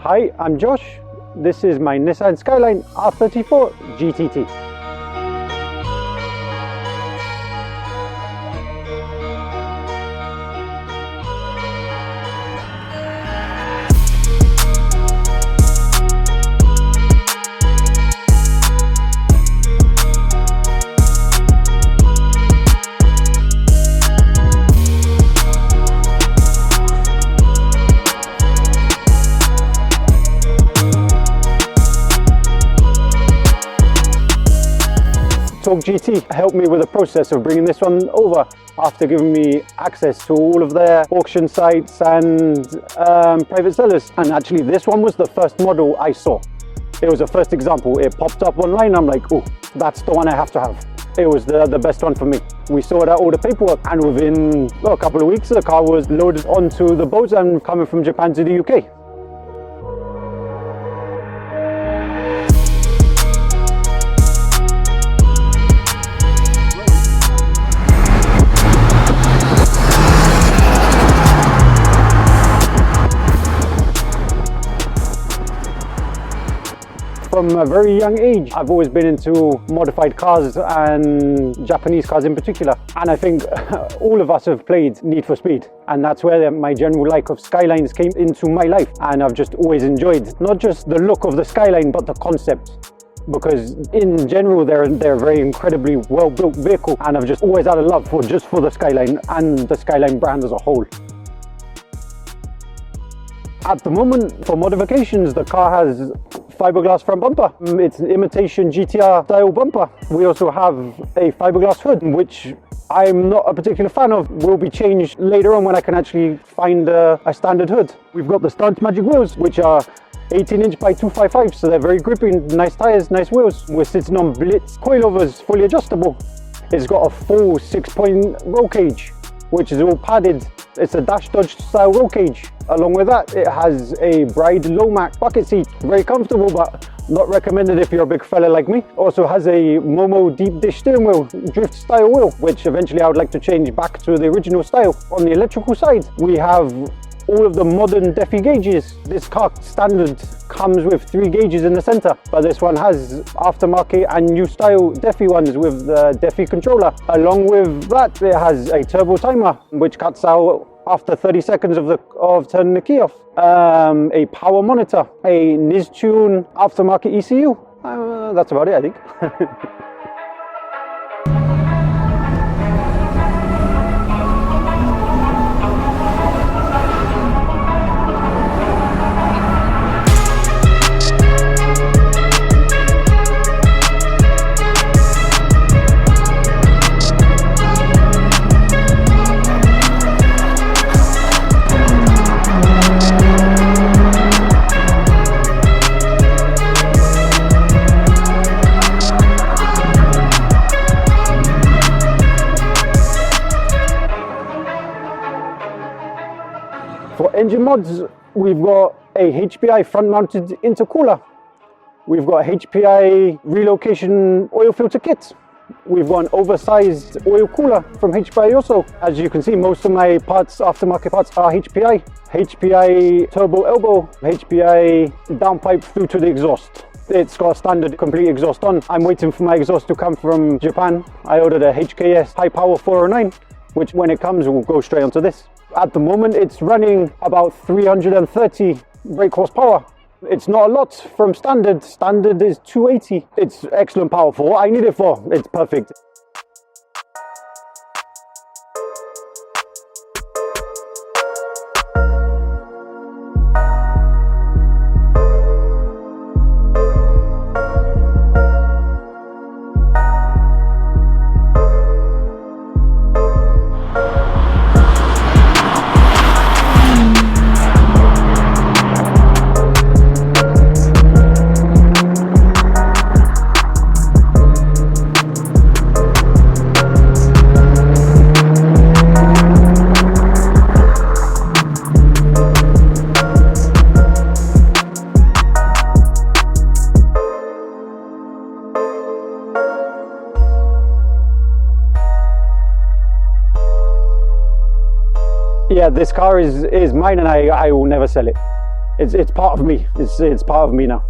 Hi, I'm Josh. This is my Nissan Skyline R34 GTT. GT helped me with the process of bringing this one over after giving me access to all of their auction sites and private sellers. And actually this one was the first model I saw. It was the first example. It popped up online. I'm like, oh, that's the one I have to have. It was the best one for me. We sorted out all the paperwork, and within a couple of weeks the car was loaded onto the boat and coming from Japan to the UK. From a very young age, I've always been into modified cars and Japanese cars in particular. And I think all of us have played Need for Speed. And that's where my general like of Skylines came into my life. And I've just always enjoyed not just the look of the Skyline, but the concept. Because in general, they're a very incredibly well-built vehicle. And I've just always had a love for the Skyline and the Skyline brand as a whole. At the moment, for modifications, the car has fiberglass front bumper. It's an imitation GTR style bumper. We also have a fiberglass hood, which I'm not a particular fan of. Will be changed later on when I can actually find a standard hood. We've got the Stunt Magic wheels, which are 18-inch by 255, so they're very grippy, nice tires, nice wheels. We're sitting on Blitz coilovers, fully adjustable. It's got a full 6-point roll cage, which is all padded. It's a dash dodge style roll cage. Along with that, it has a Bride Lomax bucket seat. Very comfortable, but not recommended if you're a big fella like me. Also has a Momo deep dish steering wheel, drift style wheel, which eventually I would like to change back to the original style. On the electrical side, we have all of the modern Defi gauges. This car standard comes with 3 gauges in the center, but this one has aftermarket and new style Defi ones with the Defi controller. Along with that, it has a turbo timer, which cuts out after 30 seconds of turning the key off. A power monitor, a Niztune aftermarket ECU. That's about it, I think. For engine mods, we've got a HPI front-mounted intercooler. We've got a HPI relocation oil filter kit. We've got an oversized oil cooler from HPI also. As you can see, most of my parts, aftermarket parts, are HPI. HPI turbo elbow, HPI downpipe through to the exhaust. It's got a standard complete exhaust on. I'm waiting for my exhaust to come from Japan. I ordered a HKS High Power 409, which when it comes will go straight onto this. At the moment, it's running about 330 brake horsepower. It's not a lot from standard. Standard is 280. It's excellent power for what I need it for. It's perfect. Yeah, this car is mine, and I will never sell it. it's part of me. It's part of me now.